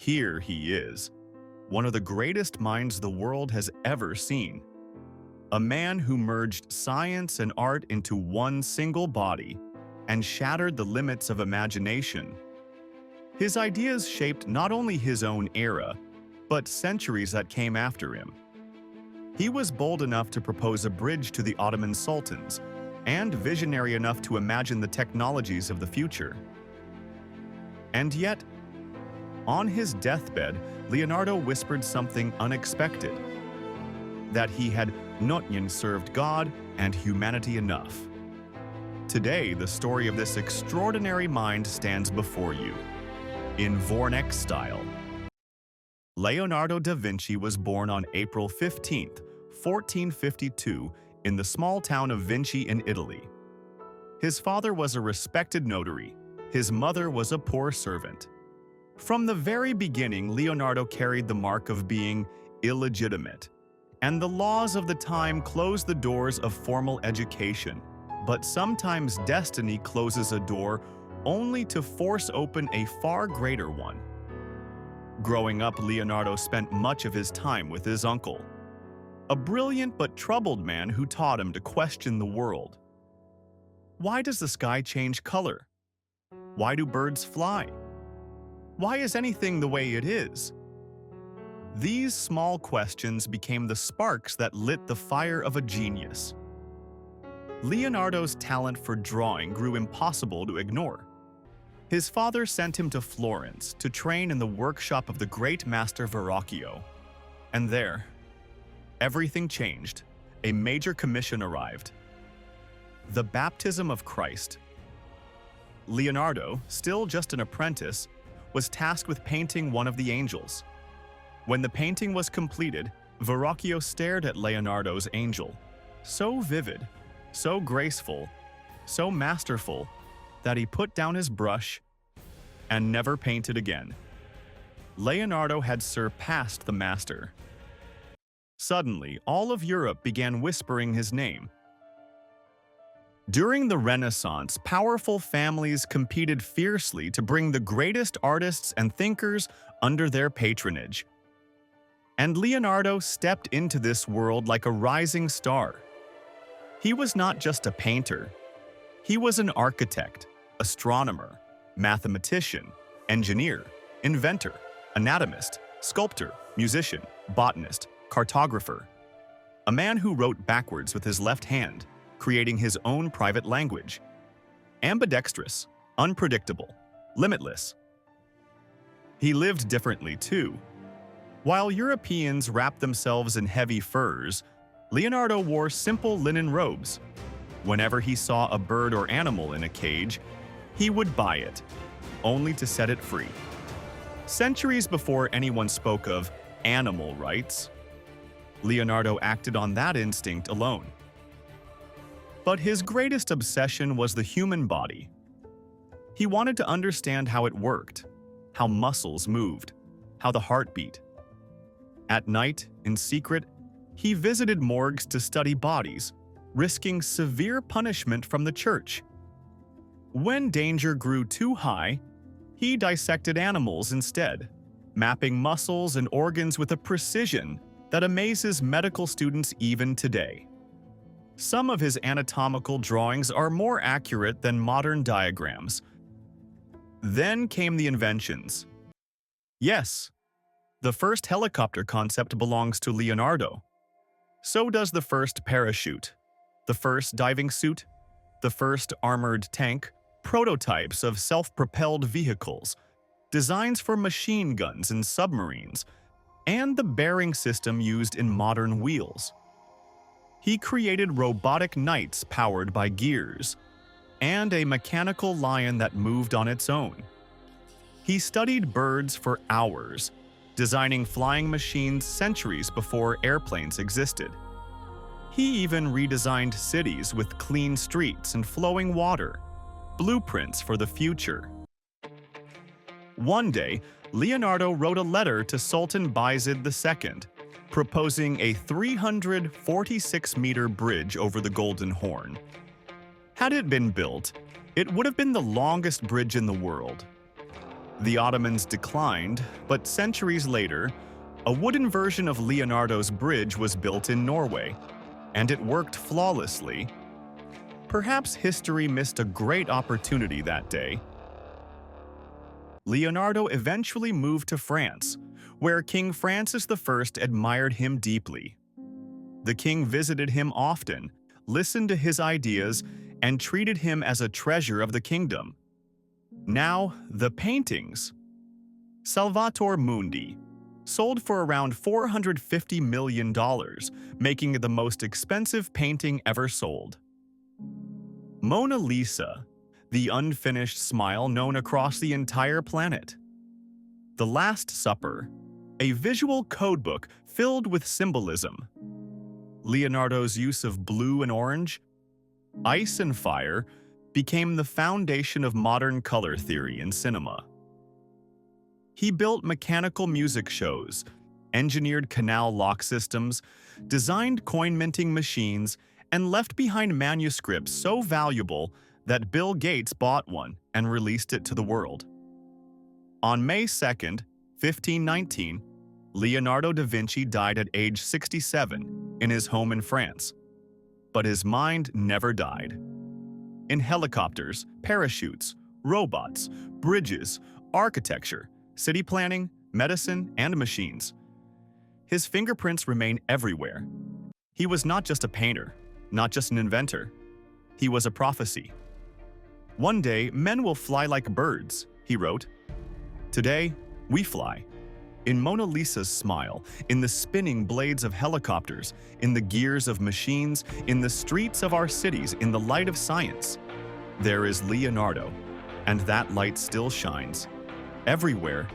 here he is, one of the greatest minds the world has ever seen. A man who merged science and art into one single body and shattered the limits of imagination. His ideas shaped not only his own era, but centuries that came after him. He was bold enough to propose a bridge to the Ottoman sultans, and visionary enough to imagine the technologies of the future. And yet, on his deathbed, Leonardo whispered something unexpected: that he had not yet served God and humanity enough. Today, the story of this extraordinary mind stands before you, in Vornex style. Leonardo da Vinci was born on April 15, 1452, in the small town of Vinci in Italy. His father was a respected notary. His mother was a poor servant. From the very beginning, Leonardo carried the mark of being illegitimate, and the laws of the time closed the doors of formal education. But sometimes destiny closes a door only to force open a far greater one. Growing up, Leonardo spent much of his time with his uncle, a brilliant but troubled man who taught him to question the world. Why does the sky change color? Why do birds fly? Why is anything the way it is? These small questions became the sparks that lit the fire of a genius. Leonardo's talent for drawing grew impossible to ignore. His father sent him to Florence to train in the workshop of the great master Verrocchio. And there, everything changed. A major commission arrived: the baptism of Christ. Leonardo, still just an apprentice, was tasked with painting one of the angels. When the painting was completed, Verrocchio stared at Leonardo's angel, so vivid, so graceful, so masterful, that he put down his brush and never painted again. Leonardo had surpassed the master. Suddenly, all of Europe began whispering his name. During the Renaissance, powerful families competed fiercely to bring the greatest artists and thinkers under their patronage. And Leonardo stepped into this world like a rising star. He was not just a painter. He was an architect, astronomer, mathematician, engineer, inventor, anatomist, sculptor, musician, botanist, cartographer. A man who wrote backwards with his left hand, creating his own private language. Ambidextrous, unpredictable, limitless. He lived differently too. While Europeans wrapped themselves in heavy furs, Leonardo wore simple linen robes. Whenever he saw a bird or animal in a cage, he would buy it, only to set it free. Centuries before anyone spoke of animal rights, Leonardo acted on that instinct alone. But his greatest obsession was the human body. He wanted to understand how it worked, how muscles moved, how the heart beat. At night, in secret, he visited morgues to study bodies, risking severe punishment from the church. When danger grew too high, he dissected animals instead, mapping muscles and organs with a precision that amazes medical students even today. Some of his anatomical drawings are more accurate than modern diagrams. Then came the inventions. Yes, the first helicopter concept belongs to Leonardo. So does the first parachute, the first diving suit, the first armored tank, prototypes of self-propelled vehicles, designs for machine guns and submarines, and the bearing system used in modern wheels. He created robotic knights powered by gears, and a mechanical lion that moved on its own. He studied birds for hours, designing flying machines centuries before airplanes existed. He even redesigned cities with clean streets and flowing water, blueprints for the future. One day, Leonardo wrote a letter to Sultan Bayezid II, proposing a 346-meter bridge over the Golden Horn. Had it been built, it would have been the longest bridge in the world. The Ottomans declined, but centuries later, a wooden version of Leonardo's bridge was built in Norway, and it worked flawlessly. Perhaps history missed a great opportunity that day. Leonardo eventually moved to France, where King Francis I admired him deeply. The king visited him often, listened to his ideas, and treated him as a treasure of the kingdom. Now, the paintings. Salvator Mundi, sold for around $450 million, making it the most expensive painting ever sold. Mona Lisa, the unfinished smile known across the entire planet. The Last Supper, a visual codebook filled with symbolism. Leonardo's use of blue and orange, ice and fire, became the foundation of modern color theory in cinema. He built mechanical music shows, engineered canal lock systems, designed coin-minting machines, and left behind manuscripts so valuable that Bill Gates bought one and released it to the world. On May 2, 1519, Leonardo da Vinci died at age 67 in his home in France. But his mind never died. In helicopters, parachutes, robots, bridges, architecture, city planning, medicine, and machines, his fingerprints remain everywhere. He was not just a painter, not just an inventor. He was a prophecy. "One day, men will fly like birds," he wrote. Today, we fly. In Mona Lisa's smile, in the spinning blades of helicopters, in the gears of machines, in the streets of our cities, in the light of science, there is Leonardo, and that light still shines. Everywhere,